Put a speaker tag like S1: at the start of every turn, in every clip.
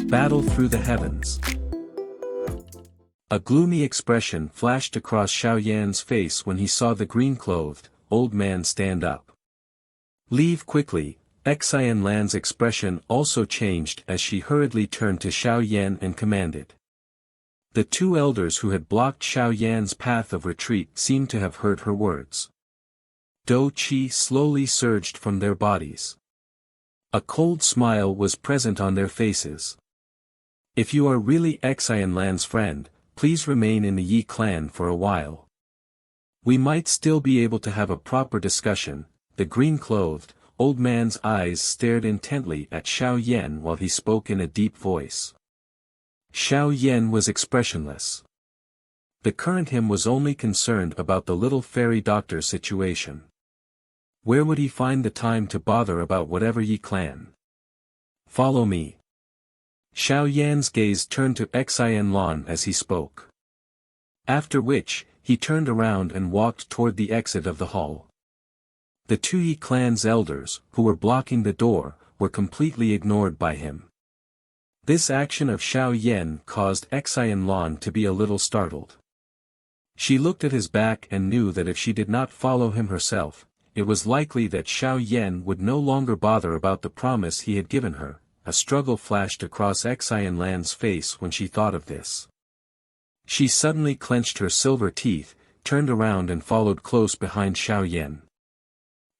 S1: Battle through the heavens. A gloomy expression flashed across Xiao Yan's face when he saw the green-clothed, old man stand up. Leave quickly. Xiao Lan's expression also changed as she hurriedly turned to Xiao Yan and commanded. The two elders who had blocked Xiao Yan's path of retreat seemed to have heard her words. Dou Qi slowly surged from their bodies. A cold smile was present on their faces. If you are really Xiao Lan's friend, please remain in the Yi clan for a while. We might still be able to have a proper discussion. The green-clothed, old man's eyes stared intently at Xiao Yan while he spoke in a deep voice. Xiao Yan was expressionless. The current him was only concerned about the little fairy doctor situation. Where would he find the time to bother about whatever Yi clan? Follow me. Xiao Yan's gaze turned to Xiao Lan as he spoke. After which, he turned around and walked toward the exit of the hall. The two Yi clan's elders, who were blocking the door, were completely ignored by him. This action of Xiao Yan caused Xiao Lan to be a little startled. She looked at his back and knew that if she did not follow him herself, it was likely that Xiao Yan would no longer bother about the promise he had given her. A struggle flashed across Xiao Lan's face when she thought of this. She suddenly clenched her silver teeth, turned around and followed close behind Xiao Yan.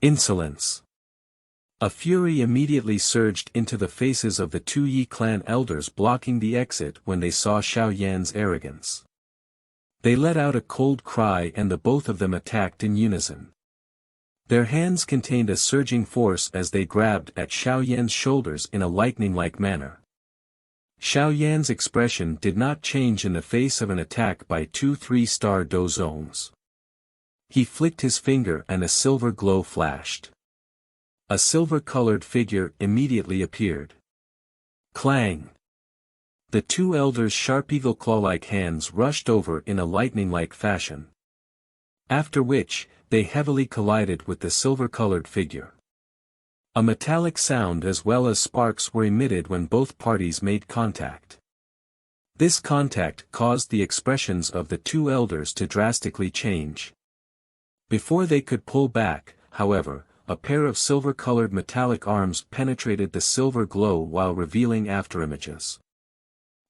S1: Insolence! A fury immediately surged into the faces of the two Yi clan elders blocking the exit when they saw Xiao Yan's arrogance. They let out a cold cry and the both of them attacked in unison. Their hands contained a surging force as they grabbed at Xiao Yan's shoulders in a lightning-like manner. Xiao Yan's expression did not change in the face of an attack by two 3-star Dou zones. He flicked his finger and a silver glow flashed. A silver-colored figure immediately appeared. Clang! The two elders' sharp eagle-claw-like hands rushed over in a lightning-like fashion. After which, they heavily collided with the silver-colored figure. A metallic sound as well as sparks were emitted when both parties made contact. This contact caused the expressions of the two elders to drastically change. Before they could pull back, however, a pair of silver-colored metallic arms penetrated the silver glow while revealing afterimages.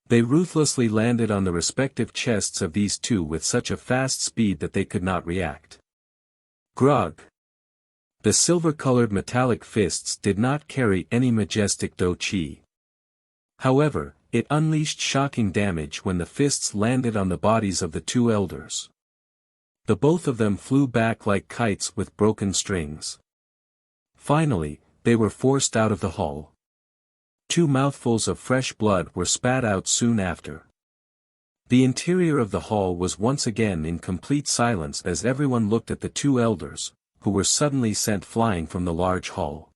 S1: They ruthlessly landed on the respective chests of these two with such a fast speed that they could not react. Grog! The silver-colored metallic fists did not carry any majestic Dou Qi. However, it unleashed shocking damage when the fists landed on the bodies of the two elders. The both of them flew back like kites with broken strings. Finally, they were forced out of the hall. 2 mouthfuls of fresh blood were spat out soon after. The interior of the hall was once again in complete silence as everyone looked at the two elders, who were suddenly sent flying from the large hall.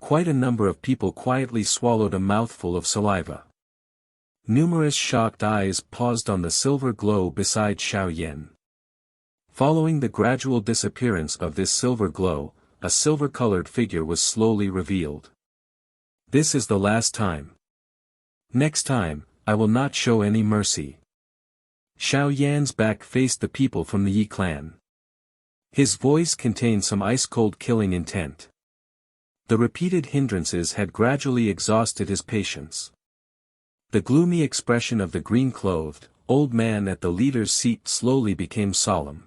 S1: Quite a number of people quietly swallowed a mouthful of saliva. Numerous shocked eyes paused on the silver glow beside Xiao Yan. Following the gradual disappearance of this silver glow, a silver-colored figure was slowly revealed. This is the last time. Next time, I will not show any mercy. Xiao Yan's back faced the people from the Yi clan. His voice contained some ice-cold killing intent. The repeated hindrances had gradually exhausted his patience. The gloomy expression of the green-clothed, old man at the leader's seat slowly became solemn.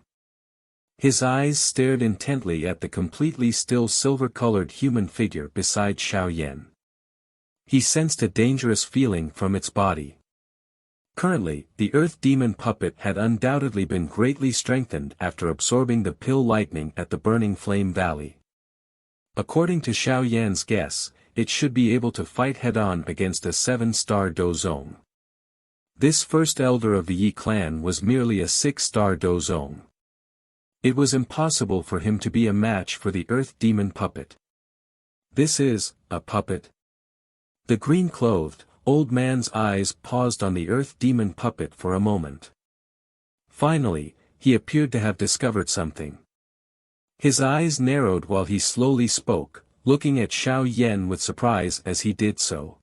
S1: His eyes stared intently at the completely still silver-colored human figure beside Xiao Yan. He sensed a dangerous feeling from its body. Currently, the Earth Demon puppet had undoubtedly been greatly strengthened after absorbing the pill lightning at the Burning Flame Valley. According to Xiao Yan's guess, it should be able to fight head-on against a 7-star Dou zone. This first elder of the Yi clan was merely a 6-star Dou zone. It was impossible for him to be a match for the Earth Demon puppet. This is, a puppet. The green-clothed, old man's eyes paused on the Earth Demon puppet for a moment. Finally, he appeared to have discovered something. His eyes narrowed while he slowly spoke, looking at Xiao Yan with surprise as he did so.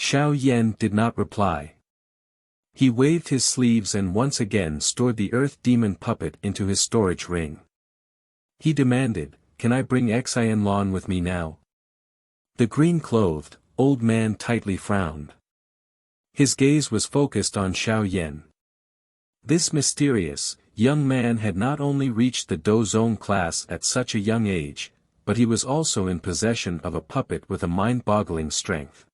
S1: Xiao Yan did not reply. He waved his sleeves and once again stored the earth demon puppet into his storage ring. He demanded, "Can I bring Xiao with me now?" The green-clothed, old man tightly frowned. His gaze was focused on Xiao Yan. This mysterious, young man had not only reached the Dou Zone class at such a young age, but he was also in possession of a puppet with a mind-boggling strength.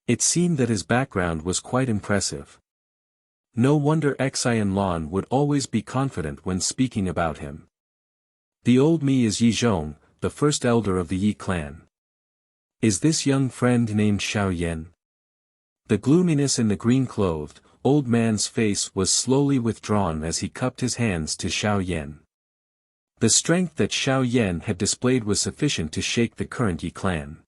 S1: It seemed that his background was quite impressive. No wonder Xiao would always be confident when speaking about him. The old me is Yi Zhong, the first elder of the Yi clan. Is this young friend named Xiao Yan? The gloominess in the green-clothed, old man's face was slowly withdrawn as he cupped his hands to Xiao Yan. The strength that Xiao Yan had displayed was sufficient to shake the current Yi clan.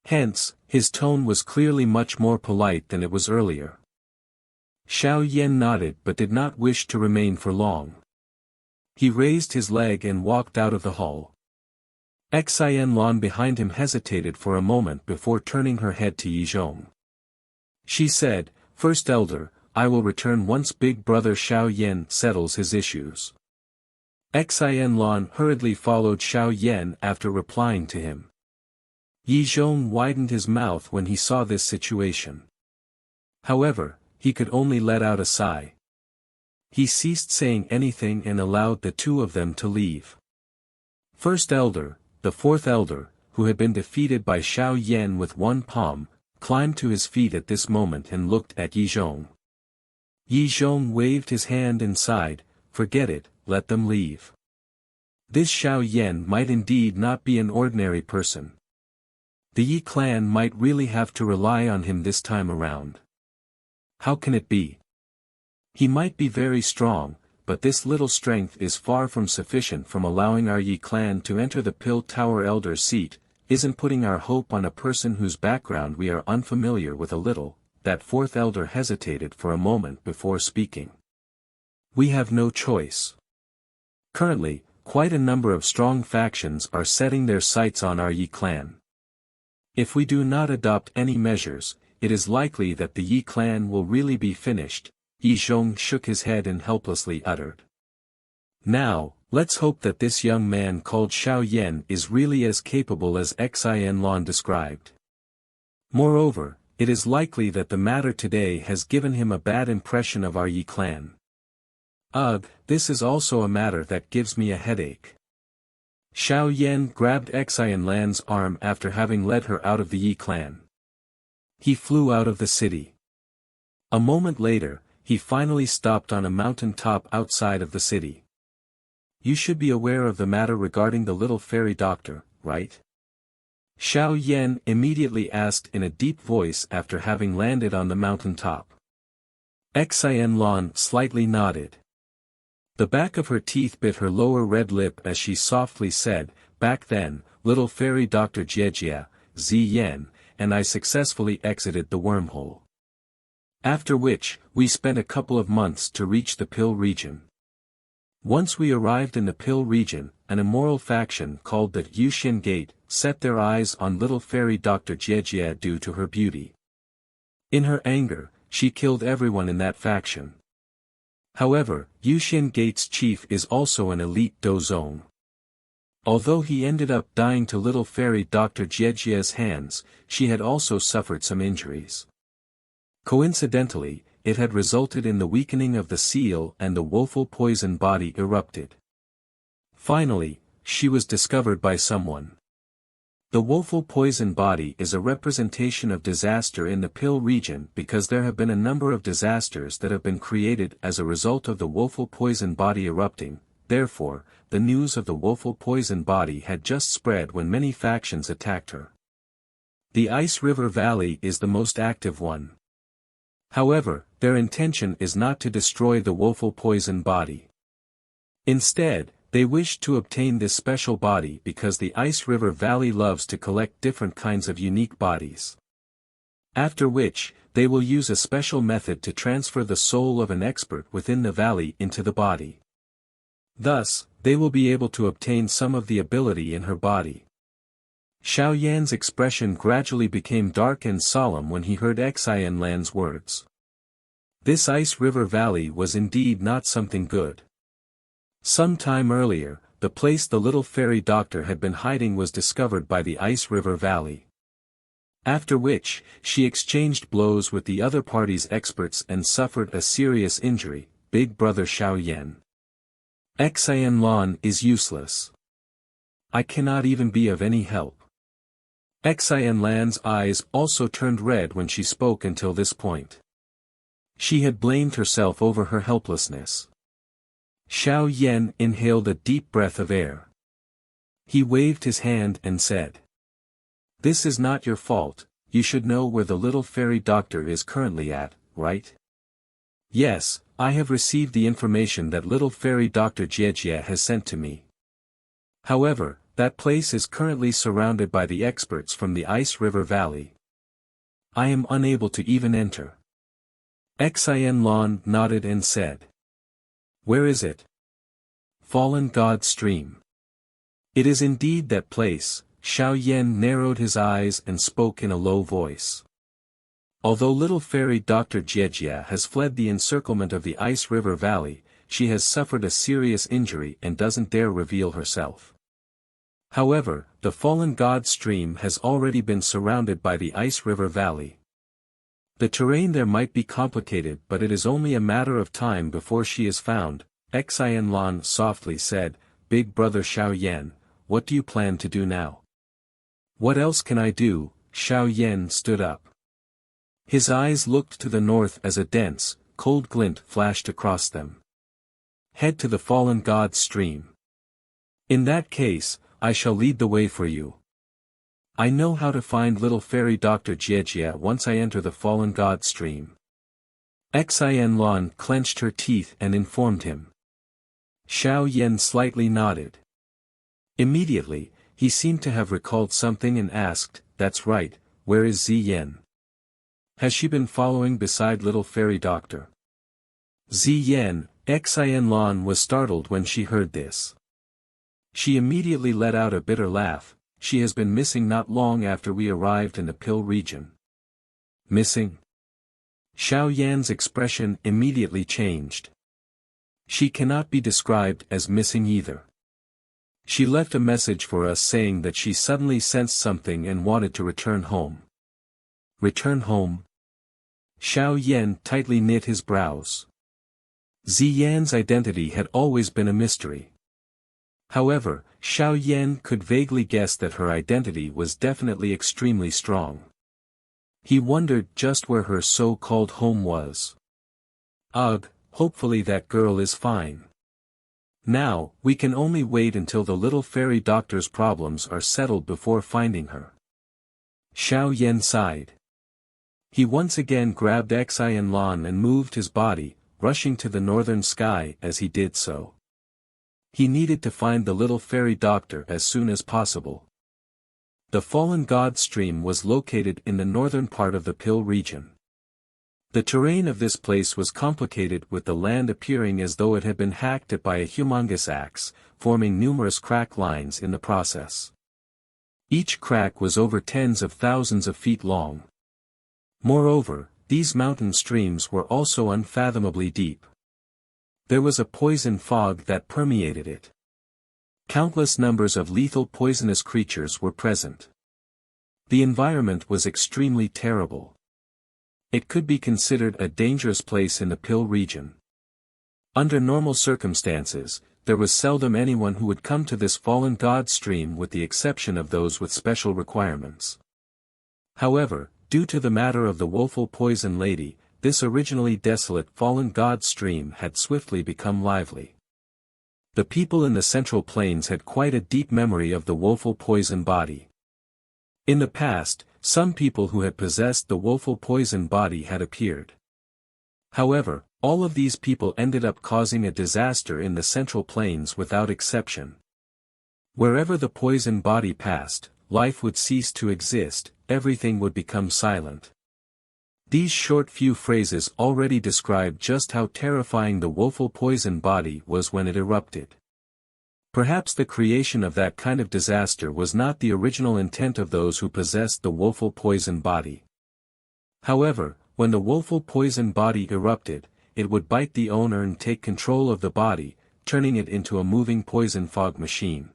S1: Hence, his tone was clearly much more polite than it was earlier. Xiao Yan nodded but did not wish to remain for long. He raised his leg and walked out of the hall. Xiao behind him hesitated for a moment before turning her head to Yi Zhong. She said, "First elder, I will return once big brother Xiao Yan settles his issues." Xiao hurriedly followed Xiao Yan after replying to him. Yi Zhong widened his mouth when he saw this situation. However, he could only let out a sigh. He ceased saying anything and allowed the two of them to leave. First elder, the fourth elder, who had been defeated by Xiao Yan with one palm, climbed to his feet at this moment and looked at Yi Zhong. Yi Zhong waved his hand and sighed, "Forget it, let them leave." This Xiao Yan might indeed not be an ordinary person. The Yi clan might really have to rely on him this time around. How can it be? He might be very strong, but this little strength is far from sufficient from allowing our Yi clan to enter the Pill Tower Elder seat, isn't putting our hope on a person whose background we are unfamiliar with a little. That fourth elder hesitated for a moment before speaking. We have no choice. Currently, quite a number of strong factions are setting their sights on our Yi clan. If we do not adopt any measures, it is likely that the Yi clan will really be finished. Yi Zhong shook his head and helplessly uttered. Now, let's hope that this young man called Xiao Yan is really as capable as Xiao described. Moreover, it is likely that the matter today has given him a bad impression of our Yi clan. Ugh, this is also a matter that gives me a headache. Xiao Yan grabbed Xiao arm after having led her out of the Yi clan. He flew out of the city. A moment later, he finally stopped on a mountain top outside of the city. You should be aware of the matter regarding the little fairy doctor, right? Xiao Yan immediately asked in a deep voice after having landed on the mountain top. Xiao slightly nodded. The back of her teeth bit her lower red lip as she softly said, "Back then, little fairy Dr. Jiejia, Ziyan, and I successfully exited the wormhole. After which, we spent a couple of months to reach the Pill region. Once we arrived in the Pill region, an immoral faction called the Yuxian Gate set their eyes on little fairy Dr. Jiejia due to her beauty. In her anger, she killed everyone in that faction. However, Yuxian Gate's chief is also an elite Dou Zone. Although he ended up dying to little fairy Dr. Jiejia's hands, she had also suffered some injuries. Coincidentally, it had resulted in the weakening of the seal and the woeful poison body erupted. Finally, she was discovered by someone. The woeful poison body is a representation of disaster in the Pill region because there have been a number of disasters that have been created as a result of the woeful poison body erupting. Therefore, the news of the woeful poison body had just spread when many factions attacked her. The Ice River Valley is the most active one. However, their intention is not to destroy the woeful poison body. Instead, they wish to obtain this special body because the Ice River Valley loves to collect different kinds of unique bodies. After which, they will use a special method to transfer the soul of an expert within the valley into the body. Thus, they will be able to obtain some of the ability in her body. Xiao Yan's expression gradually became dark and solemn when he heard Xianlan's words. This ice river valley was indeed not something good. Some time earlier, the place the little fairy doctor had been hiding was discovered by the ice river valley. After which, she exchanged blows with the other party's experts and suffered a serious injury. Big brother Xiao Yan. Xianlan is useless. I cannot even be of any help. Xianlan's eyes also turned red when she spoke until this point. She had blamed herself over her helplessness. Xiao Yan inhaled a deep breath of air. He waved his hand and said, "This is not your fault. You should know where the little fairy doctor is currently at, right?" "Yes, I have received the information that little fairy Dr. Jiejie has sent to me. However, that place is currently surrounded by the experts from the Ice River Valley. I am unable to even enter." Xianlan nodded and said, "Where is it?" "Fallen God Stream." "It is indeed that place." Xiao Yan narrowed his eyes and spoke in a low voice. "Although little fairy Dr. Jiejie has fled the encirclement of the Ice River Valley, she has suffered a serious injury and doesn't dare reveal herself. However, the fallen god stream has already been surrounded by the Ice River Valley. The terrain there might be complicated, but it is only a matter of time before she is found." Xianlan softly said, "Big brother Xiao Yan, what do you plan to do now?" "What else can I do?" Xiao Yan stood up. His eyes looked to the north as a dense, cold glint flashed across them. "Head to the fallen god stream. In that case, I shall lead the way for you. I know how to find little fairy Dr. Jiejie once I enter the fallen god stream." Xianlan clenched her teeth and informed him. Xiao Yan slightly nodded. Immediately, he seemed to have recalled something and asked, "That's right, where is Ziyan? Has she been following beside little fairy doctor?" Ziyan. Xianlan was startled when she heard this. She immediately let out a bitter laugh. "She has been missing not long after we arrived in the Pill region." "Missing?" Xiao Yan's expression immediately changed. "She cannot be described as missing either. She left a message for us saying that she suddenly sensed something and wanted to return home." "Return home?" Xiao Yan tightly knit his brows. Ziyan's identity had always been a mystery. However, Xiao Yan could vaguely guess that her identity was definitely extremely strong. He wondered just where her so-called home was. "Ugh, hopefully that girl is fine. Now, we can only wait until the little fairy doctor's problems are settled before finding her." Xiao Yan sighed. He once again grabbed Xianlan and moved his body, rushing to the northern sky as he did so. He needed to find the little fairy doctor as soon as possible. The fallen god stream was located in the northern part of the Pill region. The terrain of this place was complicated, with the land appearing as though it had been hacked at by a humongous axe, forming numerous crack lines in the process. Each crack was over tens of thousands of feet long. Moreover, these mountain streams were also unfathomably deep. There was a poison fog that permeated it. Countless numbers of lethal poisonous creatures were present. The environment was extremely terrible. It could be considered a dangerous place in the Pill region. Under normal circumstances, there was seldom anyone who would come to this fallen god stream with the exception of those with special requirements. However, due to the matter of the woeful poison lady, this originally desolate fallen god stream had swiftly become lively. The people in the Central Plains had quite a deep memory of the woeful poison body. In the past, some people who had possessed the woeful poison body had appeared. However, all of these people ended up causing a disaster in the Central Plains without exception. Wherever the poison body passed, life would cease to exist, everything would become silent. These short few phrases already describe just how terrifying the woeful poison body was when it erupted. Perhaps the creation of that kind of disaster was not the original intent of those who possessed the woeful poison body. However, when the woeful poison body erupted, it would bite the owner and take control of the body, turning it into a moving poison fog machine.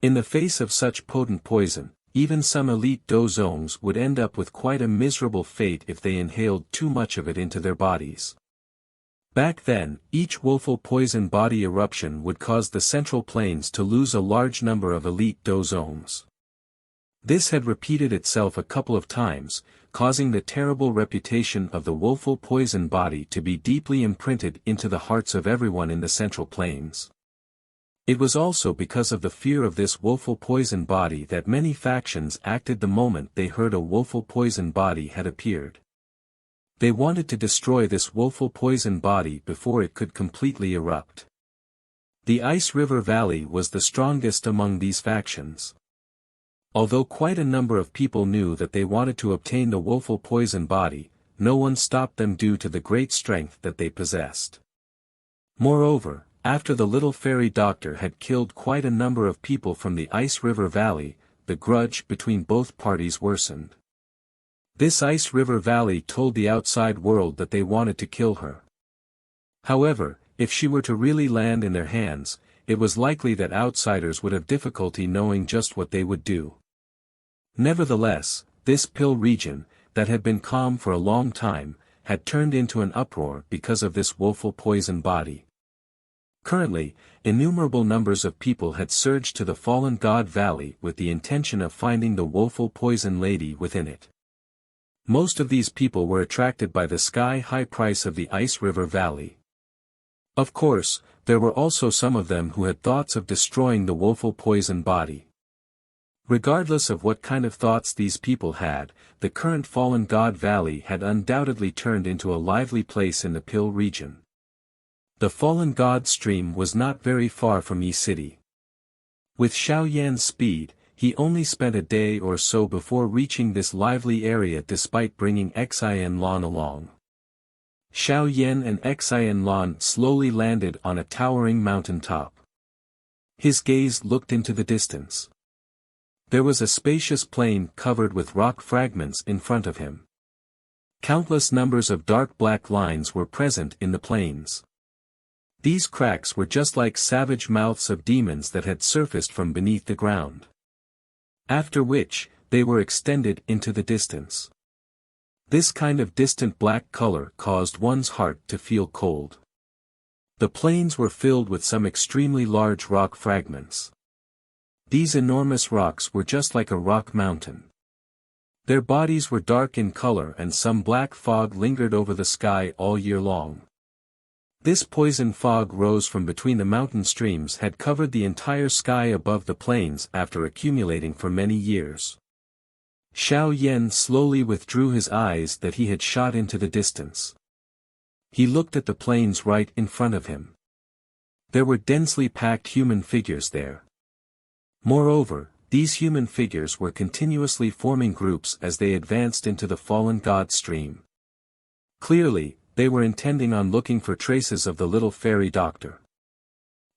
S1: In the face of such potent poison, even some elite Dou Zongs would end up with quite a miserable fate if they inhaled too much of it into their bodies. Back then, each woeful poison body eruption would cause the Central Plains to lose a large number of elite Dou Zongs. This had repeated itself a couple of times, causing the terrible reputation of the woeful poison body to be deeply imprinted into the hearts of everyone in the Central Plains. It was also because of the fear of this woeful poison body that many factions acted the moment they heard a woeful poison body had appeared. They wanted to destroy this woeful poison body before it could completely erupt. The Ice River Valley was the strongest among these factions. Although quite a number of people knew that they wanted to obtain the woeful poison body, no one stopped them due to the great strength that they possessed. Moreover, after the little fairy doctor had killed quite a number of people from the Ice River Valley, the grudge between both parties worsened. This Ice River Valley told the outside world that they wanted to kill her. However, if she were to really land in their hands, it was likely that outsiders would have difficulty knowing just what they would do. Nevertheless, this Pill region, that had been calm for a long time, had turned into an uproar because of this woeful poison body. Currently, innumerable numbers of people had surged to the Fallen God Valley with the intention of finding the woeful poison lady within it. Most of these people were attracted by the sky-high price of the Ice River Valley. Of course, there were also some of them who had thoughts of destroying the woeful poison body. Regardless of what kind of thoughts these people had, the current Fallen God Valley had undoubtedly turned into a lively place in the Pill region. The Fallen God Stream was not very far from Yi City. With Xiao Yan's speed, he only spent a day or so before reaching this lively area despite bringing Xian Lan along. Xiao Yan and Xian Lan slowly landed on a towering mountain top. His gaze looked into the distance. There was a spacious plain covered with rock fragments in front of him. Countless numbers of dark black lines were present in the plains. These cracks were just like savage mouths of demons that had surfaced from beneath the ground. After which, they were extended into the distance. This kind of distant black color caused one's heart to feel cold. The plains were filled with some extremely large rock fragments. These enormous rocks were just like a rock mountain. Their bodies were dark in color and some black fog lingered over the sky all year long. This poison fog rose from between the mountain streams had covered the entire sky above the plains after accumulating for many years. Xiao Yan slowly withdrew his eyes that he had shot into the distance. He looked at the plains right in front of him. There were densely packed human figures there. Moreover, these human figures were continuously forming groups as they advanced into the Fallen God Stream. Clearly, they were intending on looking for traces of the little fairy doctor.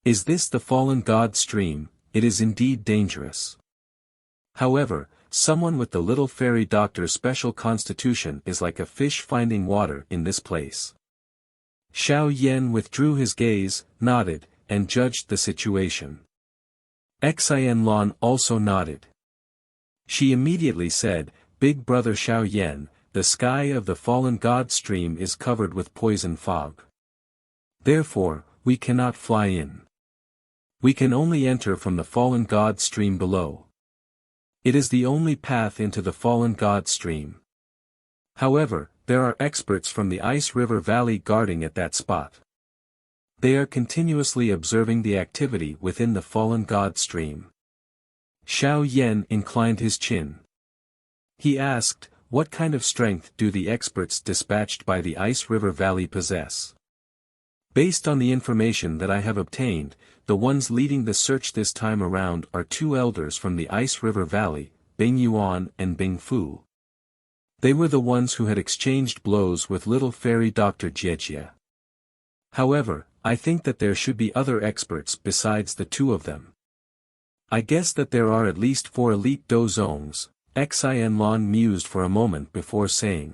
S1: Is this the Fallen God Stream? It is indeed dangerous. However, someone with the little fairy doctor's special constitution is like a fish finding water in this place. Xiao Yan withdrew his gaze, nodded, and judged the situation. Xian Lan also nodded. She immediately said, "Big brother Xiao Yan, the sky of the Fallen God Stream is covered with poison fog. Therefore, we cannot fly in. We can only enter from the Fallen God Stream below. It is the only path into the Fallen God Stream. However, there are experts from the Ice River Valley guarding at that spot. They are continuously observing the activity within the Fallen God Stream." Xiao Yan inclined his chin. He asked, "What kind of strength do the experts dispatched by the Ice River Valley possess?" "Based on the information that I have obtained, the ones leading the search this time around are two elders from the Ice River Valley, Bing Yuan and Bing Fu. They were the ones who had exchanged blows with little fairy Dr. Jiejie. However, I think that there should be other experts besides the two of them. I guess that there are at least 4 elite Dou Zongs, Xiao mused for a moment before saying.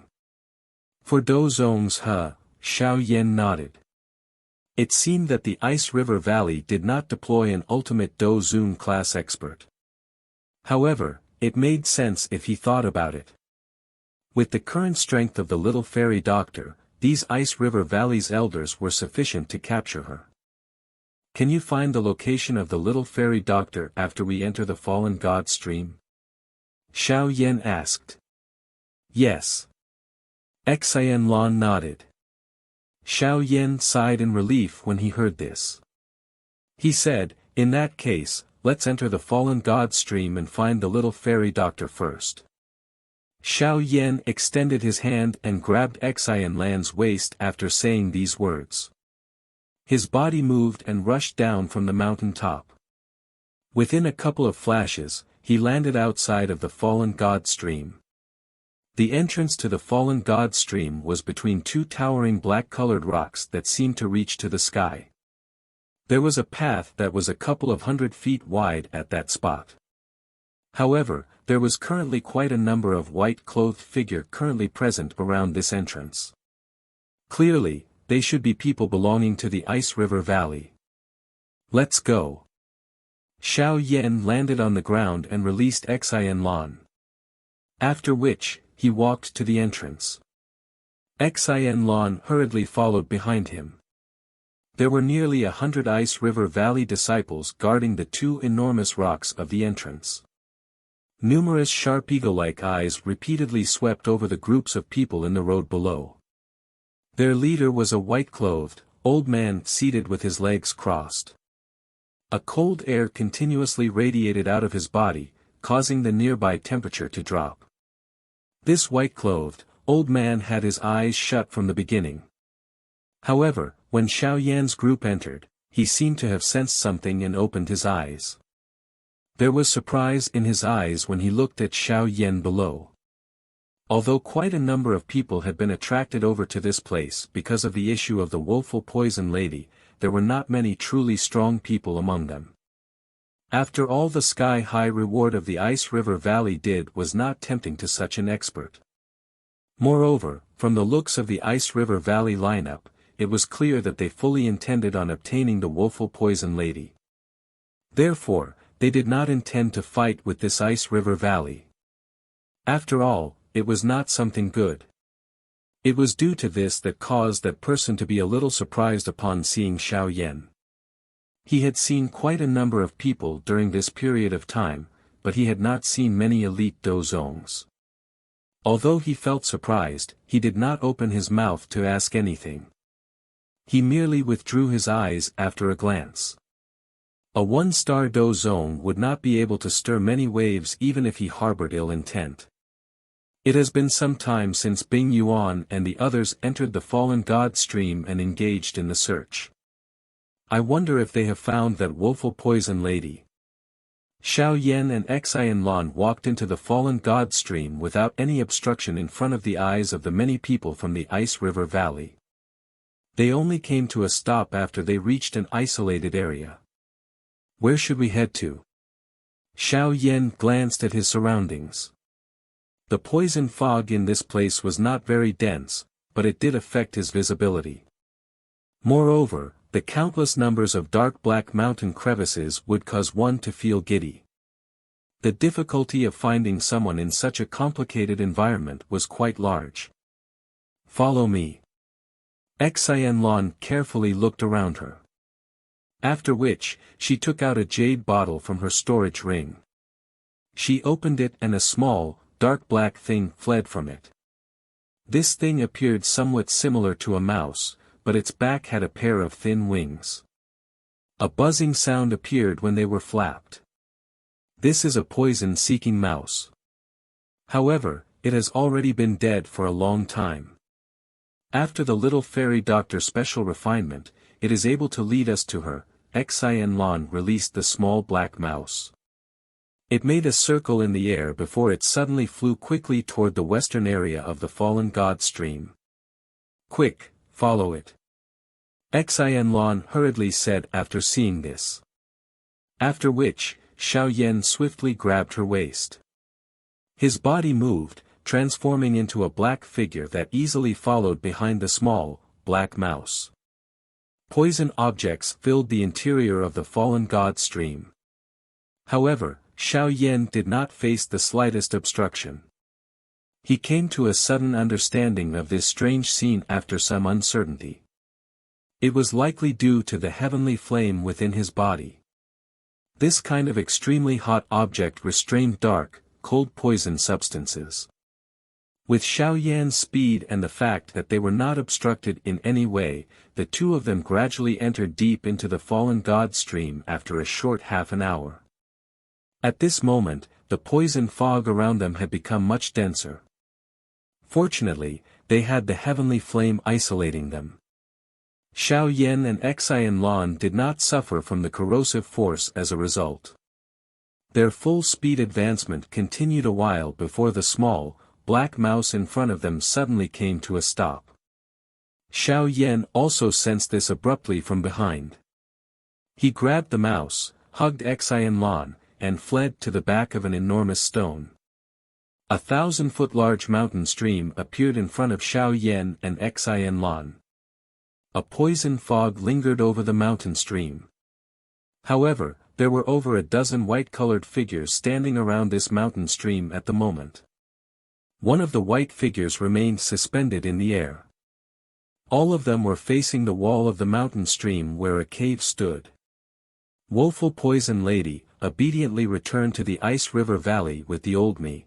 S1: For Dou Zongs, huh? Xiao Yan nodded. It seemed that the Ice River Valley did not deploy an ultimate Dou Zun class expert. However, it made sense if he thought about it. With the current strength of the little fairy doctor, these Ice River Valley's elders were sufficient to capture her. Can you find the location of the little fairy doctor after we enter the fallen god stream? Xiao Yan asked. Yes. Xiao nodded. Xiao Yan sighed in relief when he heard this. He said, in that case, let's enter the fallen god stream and find the little fairy doctor first. Xiao Yan extended his hand and grabbed Xiao waist after saying these words. His body moved and rushed down from the mountain top. Within a couple of flashes, he landed outside of the fallen god stream. The entrance to the fallen god stream was between 2 towering black-colored rocks that seemed to reach to the sky. There was a path that was a couple of 100 feet wide at that spot. However, there was currently quite a number of white-clothed figures currently present around this entrance. Clearly, they should be people belonging to the Ice River Valley. Let's go. Xiao Yan landed on the ground and released Xiao. After which, he walked to the entrance. Xiao hurriedly followed behind him. There were nearly 100 Ice River Valley disciples guarding the 2 enormous rocks of the entrance. Numerous sharp eagle-like eyes repeatedly swept over the groups of people in the road below. Their leader was a white-clothed, old man seated with his legs crossed. A cold air continuously radiated out of his body, causing the nearby temperature to drop. This white-clothed, old man had his eyes shut from the beginning. However, when Xiao Yan's group entered, he seemed to have sensed something and opened his eyes. There was surprise in his eyes when he looked at Xiao Yan below. Although quite a number of people had been attracted over to this place because of the issue of the woeful poison lady, there were not many truly strong people among them. After all, the sky-high reward of the Ice River Valley did was not tempting to such an expert. Moreover, from the looks of the Ice River Valley lineup, it was clear that they fully intended on obtaining the woeful poison lady. Therefore, they did not intend to fight with this Ice River Valley. After all, it was not something good. It was due to this that caused that person to be a little surprised upon seeing Xiao Yan. He had seen quite a number of people during this period of time, but he had not seen many elite Dou Zongs. Although he felt surprised, he did not open his mouth to ask anything. He merely withdrew his eyes after a glance. A 1-star Dou Zong would not be able to stir many waves even if he harbored ill intent. It has been some time since Bing Yuan and the others entered the fallen god stream and engaged in the search. I wonder if they have found that woeful poison lady. Xiao Yan and Xiao walked into the fallen god stream without any obstruction in front of the eyes of the many people from the Ice River Valley. They only came to a stop after they reached an isolated area. Where should we head to? Xiao Yan glanced at his surroundings. The poison fog in this place was not very dense, but it did affect his visibility. Moreover, the countless numbers of dark black mountain crevices would cause one to feel giddy. The difficulty of finding someone in such a complicated environment was quite large. Follow me. Xiao carefully looked around her. After which, she took out a jade bottle from her storage ring. She opened it and a small, dark black thing fled from it. This thing appeared somewhat similar to a mouse, but its back had a pair of thin wings. A buzzing sound appeared when they were flapped. This is a poison-seeking mouse. However, it has already been dead for a long time. After the little fairy doctor's special refinement, it is able to lead us to her. Xiao released the small black mouse. It made a circle in the air before it suddenly flew quickly toward the western area of the fallen god stream. Quick, follow it. Xiao hurriedly said after seeing this. After which, Xiao Yan swiftly grabbed her waist. His body moved, transforming into a black figure that easily followed behind the small, black mouse. Poison objects filled the interior of the fallen god stream. However, Xiao Yan did not face the slightest obstruction. He came to a sudden understanding of this strange scene after some uncertainty. It was likely due to the heavenly flame within his body. This kind of extremely hot object restrained dark, cold poison substances. With Xiao Yan's speed and the fact that they were not obstructed in any way, the two of them gradually entered deep into the fallen god stream after a short half an hour. At this moment, the poison fog around them had become much denser. Fortunately, they had the heavenly flame isolating them. Xiao Yan and Xiao did not suffer from the corrosive force as a result. Their full-speed advancement continued a while before the small, black mouse in front of them suddenly came to a stop. Xiao Yan also sensed this abruptly from behind. He grabbed the mouse, hugged Xiao, and fled to the back of an enormous stone. 1,000-foot large mountain stream appeared in front of Xiao Yan and Xiao. A poison fog lingered over the mountain stream. However, there were over a dozen white-colored figures standing around this mountain stream at the moment. One of the white figures remained suspended in the air. All of them were facing the wall of the mountain stream where a cave stood. Woeful Poison Lady, obediently returned to the Ice River Valley with the old me.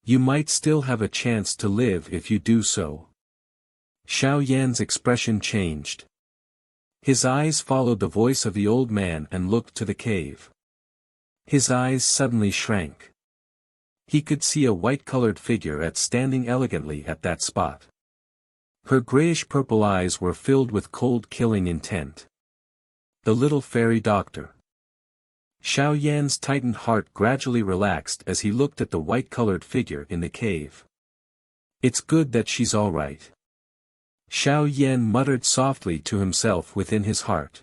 S1: You might still have a chance to live if you do so. Xiao Yan's expression changed. His eyes followed the voice of the old man and looked to the cave. His eyes suddenly shrank. He could see a white-colored figure standing elegantly at that spot. Her grayish-purple eyes were filled with cold killing intent. The little fairy doctor. Xiao Yan's tightened heart gradually relaxed as he looked at the white-colored figure in the cave. It's good that she's all right. Xiao Yan muttered softly to himself within his heart.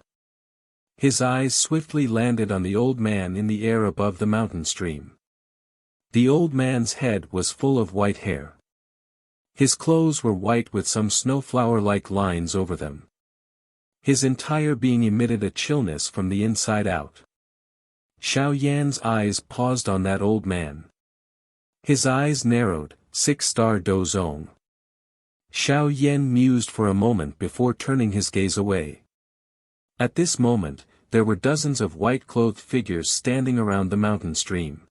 S1: His eyes swiftly landed on the old man in the air above the mountain stream. The old man's head was full of white hair. His clothes were white with some snowflower-like lines over them. His entire being emitted a chillness from the inside out. Xiao Yan's eyes paused on that old man. His eyes narrowed, 6-star Dou Zong. Xiao Yan mused for a moment before turning his gaze away. At this moment, there were dozens of white-clothed figures standing around the mountain stream.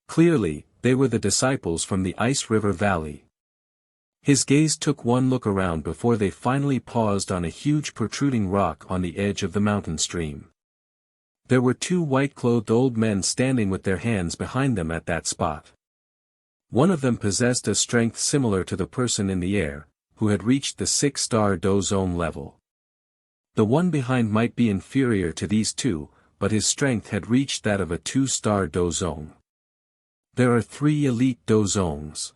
S1: Clearly, they were the disciples from the Ice River Valley. His gaze took one look around before they finally paused on a huge protruding rock on the edge of the mountain stream. There were two white-clothed old men standing with their hands behind them at that spot. One of them possessed a strength similar to the person in the air, who had reached the 6-star Dou Zone level. The one behind might be inferior to these two, but his strength had reached that of a 2-star Dou Zone. There are 3 elite Dou Zongs.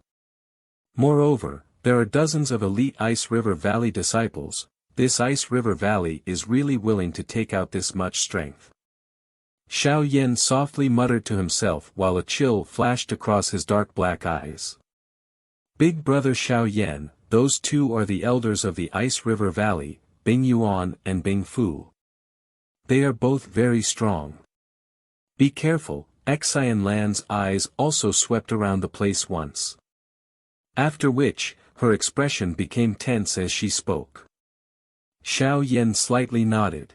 S1: Moreover, there are dozens of elite Ice River Valley disciples. This Ice River Valley is really willing to take out this much strength. Xiao Yan softly muttered to himself while a chill flashed across his dark black eyes. Big brother Xiao Yan, those two are the elders of the Ice River Valley, Bing Yuan and Bing Fu. They are both very strong. Be careful. Xianlan's eyes also swept around the place once. After which, her expression became tense as she spoke. Xiao Yan slightly nodded.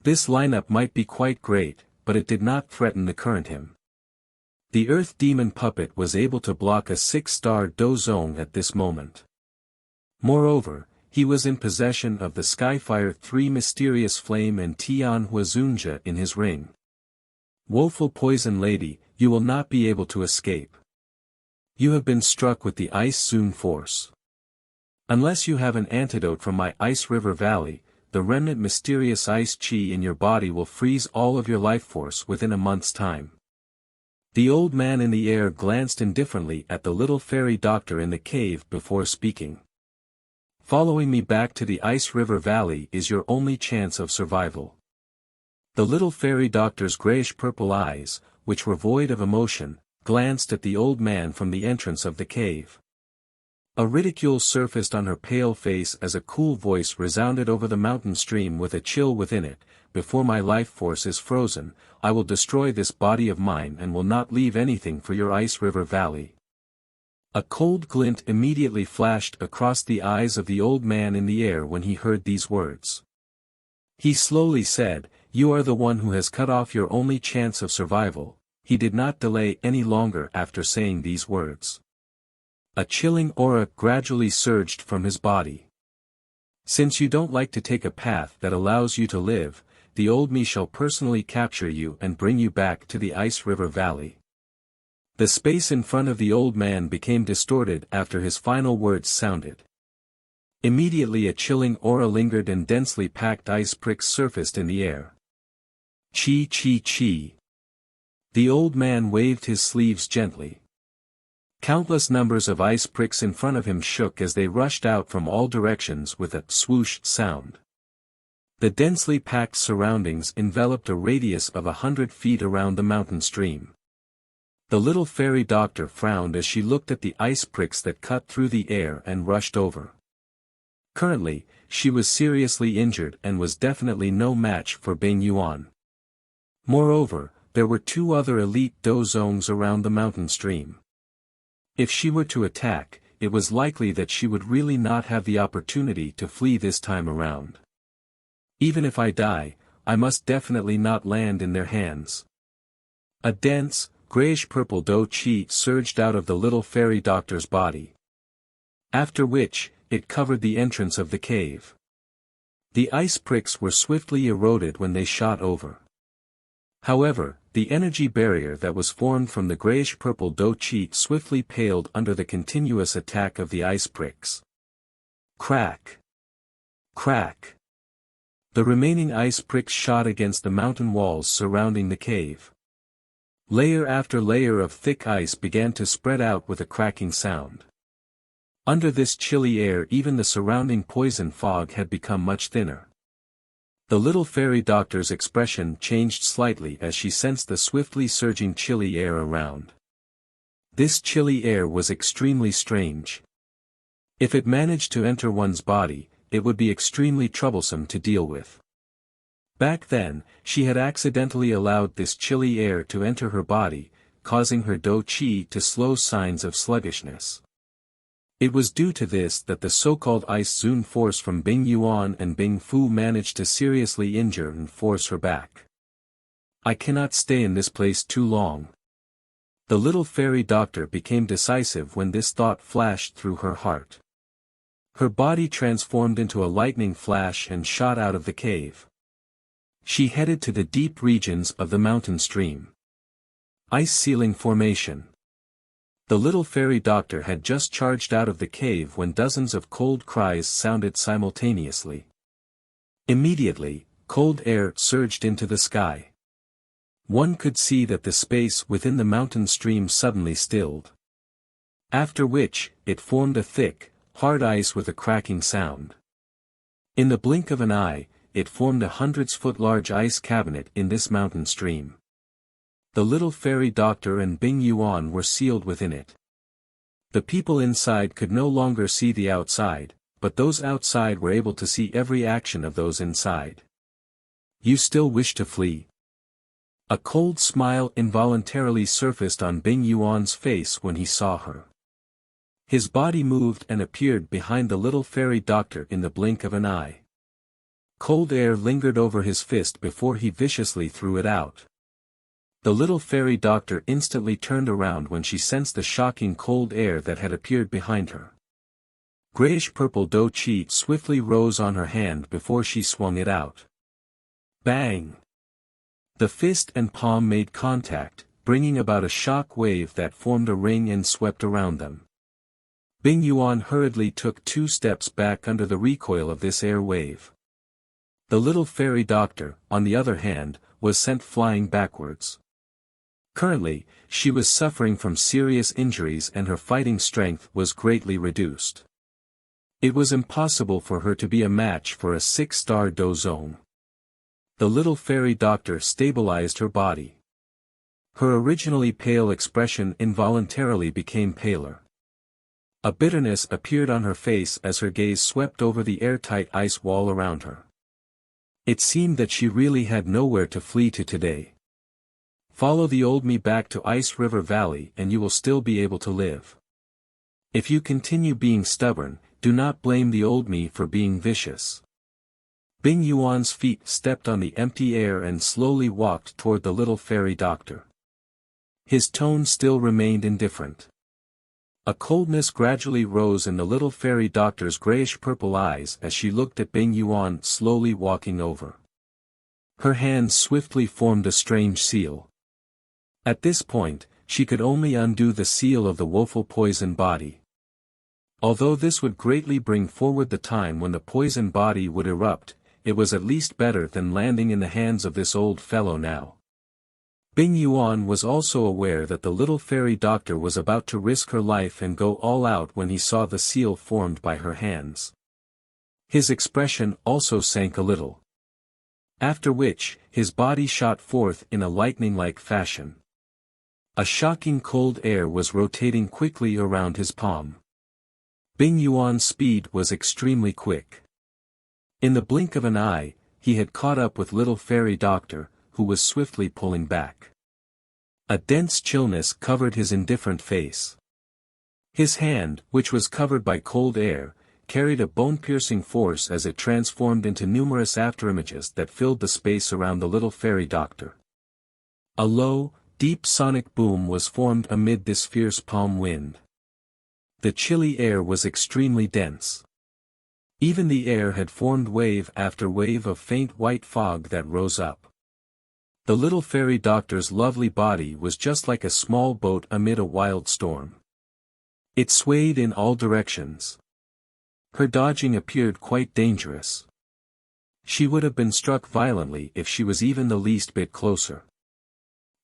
S1: This lineup might be quite great, but it did not threaten the current him. The Earth Demon puppet was able to block a 6-star Dou Zong at this moment. Moreover, he was in possession of the Skyfire 3 Mysterious Flame and Tian Huazunja in his ring. Woeful Poison Lady, you will not be able to escape. You have been struck with the Ice Zoom force. Unless you have an antidote from my Ice River Valley, the remnant mysterious ice chi in your body will freeze all of your life force within a month's time. The old man in the air glanced indifferently at the little fairy doctor in the cave before speaking. Following me back to the Ice River Valley is your only chance of survival. The little fairy doctor's grayish-purple eyes, which were void of emotion, glanced at the old man from the entrance of the cave. A ridicule surfaced on her pale face as a cool voice resounded over the mountain stream with a chill within it. Before my life force is frozen, I will destroy this body of mine and will not leave anything for your Ice River Valley. A cold glint immediately flashed across the eyes of the old man in the air when he heard these words. He slowly said, "You are the one who has cut off your only chance of survival." He did not delay any longer after saying these words. A chilling aura gradually surged from his body. "Since you don't like to take a path that allows you to live, the old me shall personally capture you and bring you back to the Ice River Valley." The space in front of the old man became distorted after his final words sounded. Immediately a chilling aura lingered and densely packed ice pricks surfaced in the air. Chi chi chi. The old man waved his sleeves gently. Countless numbers of ice pricks in front of him shook as they rushed out from all directions with a swoosh sound. The densely packed surroundings enveloped a radius of 100 feet around the mountain stream. The little fairy doctor frowned as she looked at the ice pricks that cut through the air and rushed over. Currently, she was seriously injured and was definitely no match for Bing Yuan. Moreover, there were two other elite Dou Zongs around the mountain stream. If she were to attack, it was likely that she would really not have the opportunity to flee this time around. Even if I die, I must definitely not land in their hands. A dense, grayish-purple Dou Qi surged out of the little fairy doctor's body. After which, it covered the entrance of the cave. The ice pricks were swiftly eroded when they shot over. However, the energy barrier that was formed from the grayish-purple Dou Qi swiftly paled under the continuous attack of the ice pricks. Crack! Crack! The remaining ice pricks shot against the mountain walls surrounding the cave. Layer after layer of thick ice began to spread out with a cracking sound. Under this chilly air even the surrounding poison fog had become much thinner. The little fairy doctor's expression changed slightly as she sensed the swiftly surging chilly air around. This chilly air was extremely strange. If it managed to enter one's body, it would be extremely troublesome to deal with. Back then, she had accidentally allowed this chilly air to enter her body, causing her Dou Qi to show signs of sluggishness. It was due to this that the so-called Ice Zone force from Bing Yuan and Bing Fu managed to seriously injure and force her back. I cannot stay in this place too long. The little fairy doctor became decisive when this thought flashed through her heart. Her body transformed into a lightning flash and shot out of the cave. She headed to the deep regions of the mountain stream. Ice ceiling formation. The little fairy doctor had just charged out of the cave when dozens of cold cries sounded simultaneously. Immediately, cold air surged into the sky. One could see that the space within the mountain stream suddenly stilled. After which, it formed a thick, hard ice with a cracking sound. In the blink of an eye, it formed a 100-foot-large ice cabinet in this mountain stream. The little fairy doctor and Bing Yuan were sealed within it. The people inside could no longer see the outside, but those outside were able to see every action of those inside. You still wish to flee? A cold smile involuntarily surfaced on Bing Yuan's face when he saw her. His body moved and appeared behind the little fairy doctor in the blink of an eye. Cold air lingered over his fist before he viciously threw it out. The little fairy doctor instantly turned around when she sensed the shocking cold air that had appeared behind her. Grayish-purple Dou Qi swiftly rose on her hand before she swung it out. Bang! The fist and palm made contact, bringing about a shock wave that formed a ring and swept around them. Bing Yuan hurriedly took 2 steps back under the recoil of this air wave. The little fairy doctor, on the other hand, was sent flying backwards. Currently, she was suffering from serious injuries and her fighting strength was greatly reduced. It was impossible for her to be a match for a 6-star Dou zone. The little fairy doctor stabilized her body. Her originally pale expression involuntarily became paler. A bitterness appeared on her face as her gaze swept over the airtight ice wall around her. It seemed that she really had nowhere to flee to today. Follow the old me back to Ice River Valley and you will still be able to live. If you continue being stubborn, do not blame the old me for being vicious. Bing Yuan's feet stepped on the empty air and slowly walked toward the little fairy doctor. His tone still remained indifferent. A coldness gradually rose in the little fairy doctor's grayish-purple eyes as she looked at Bing Yuan slowly walking over. Her hands swiftly formed a strange seal. At this point, she could only undo the seal of the woeful poison body. Although this would greatly bring forward the time when the poison body would erupt, it was at least better than landing in the hands of this old fellow now. Bing Yuan was also aware that the little fairy doctor was about to risk her life and go all out when he saw the seal formed by her hands. His expression also sank a little. After which, his body shot forth in a lightning-like fashion. A shocking cold air was rotating quickly around his palm. Bing Yuan's speed was extremely quick. In the blink of an eye, he had caught up with little fairy doctor, who was swiftly pulling back. A dense chillness covered his indifferent face. His hand, which was covered by cold air, carried a bone-piercing force as it transformed into numerous afterimages that filled the space around the little fairy doctor. A low, deep sonic boom was formed amid this fierce palm wind. The chilly air was extremely dense. Even the air had formed wave after wave of faint white fog that rose up. The little fairy doctor's lovely body was just like a small boat amid a wild storm. It swayed in all directions. Her dodging appeared quite dangerous. She would have been struck violently if she was even the least bit closer.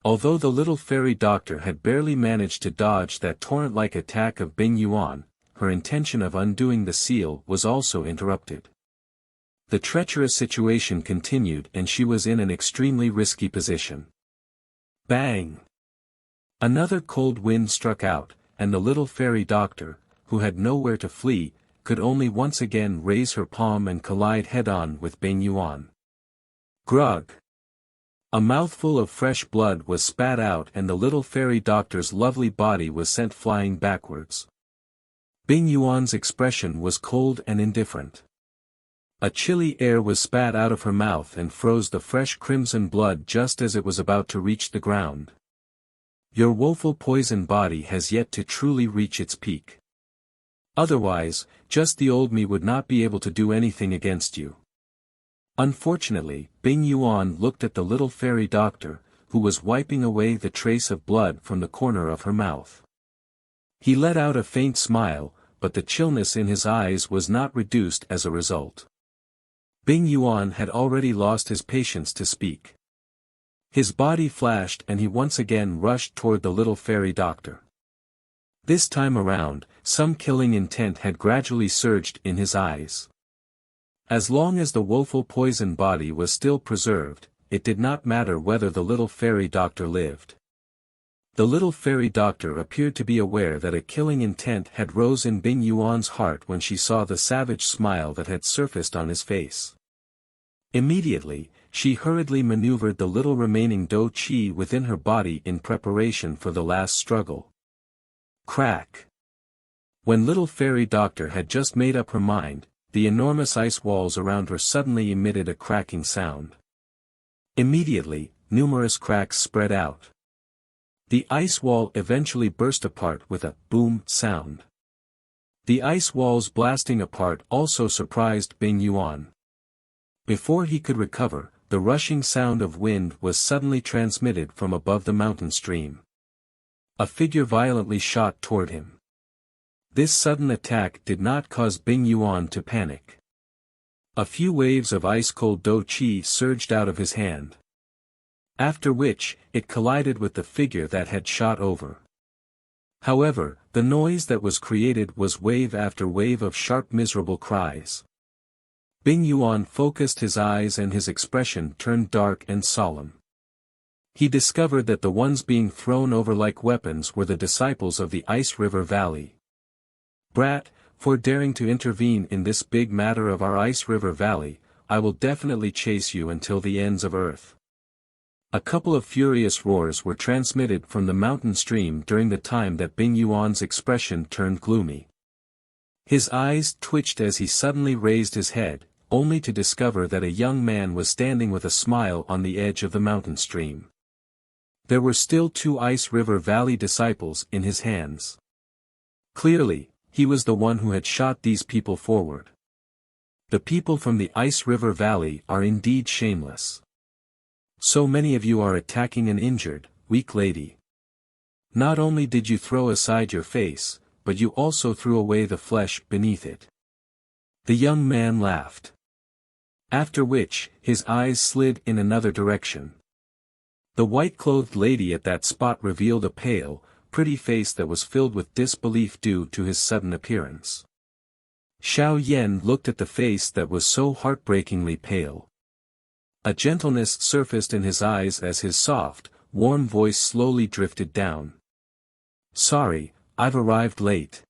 S1: Although the little fairy doctor had barely managed to dodge that torrent-like attack of Bing Yuan, her intention of undoing the seal was also interrupted. The treacherous situation continued and she was in an extremely risky position. Bang! Another cold wind struck out, and the little fairy doctor, who had nowhere to flee, could only once again raise her palm and collide head-on with Bing Yuan. Grug! A mouthful of fresh blood was spat out and the little fairy doctor's lovely body was sent flying backwards. Bing Yuan's expression was cold and indifferent. A chilly air was spat out of her mouth and froze the fresh crimson blood just as it was about to reach the ground. Your woeful poison body has yet to truly reach its peak. Otherwise, just the old me would not be able to do anything against you. Unfortunately, Bing Yuan looked at the little fairy doctor, who was wiping away the trace of blood from the corner of her mouth. He let out a faint smile, but the chillness in his eyes was not reduced as a result. Bing Yuan had already lost his patience to speak. His body flashed and he once again rushed toward the little fairy doctor. This time around, some killing intent had gradually surged in his eyes. As long as the woeful poison body was still preserved, it did not matter whether the little fairy doctor lived. The little fairy doctor appeared to be aware that a killing intent had rose in Bing Yuan's heart when she saw the savage smile that had surfaced on his face. Immediately, she hurriedly maneuvered the little remaining Dou Qi within her body in preparation for the last struggle. Crack! When little fairy doctor had just made up her mind, the enormous ice walls around her suddenly emitted a cracking sound. Immediately, numerous cracks spread out. The ice wall eventually burst apart with a boom sound. The ice walls blasting apart also surprised Bing Yuan. Before he could recover, the rushing sound of wind was suddenly transmitted from above the mountain stream. A figure violently shot toward him. This sudden attack did not cause Bing Yuan to panic. A few waves of ice-cold Dou Qi surged out of his hand. After which, it collided with the figure that had shot over. However, the noise that was created was wave after wave of sharp miserable cries. Bing Yuan focused his eyes and his expression turned dark and solemn. He discovered that the ones being thrown over like weapons were the disciples of the Ice River Valley. Brat, for daring to intervene in this big matter of our Ice River Valley, I will definitely chase you until the ends of earth. A couple of furious roars were transmitted from the mountain stream during the time that Bing Yuan's expression turned gloomy. His eyes twitched as he suddenly raised his head, only to discover that a young man was standing with a smile on the edge of the mountain stream. There were still 2 Ice River Valley disciples in his hands. Clearly, he was the one who had shot these people forward. The people from the Ice River Valley are indeed shameless. So many of you are attacking an injured, weak lady. Not only did you throw aside your face, but you also threw away the flesh beneath it. The young man laughed. After which, his eyes slid in another direction. The white-clothed lady at that spot revealed a pale, pretty face that was filled with disbelief due to his sudden appearance. Xiao Yan looked at the face that was so heartbreakingly pale. A gentleness surfaced in his eyes as his soft, warm voice slowly drifted down. Sorry, I've arrived late.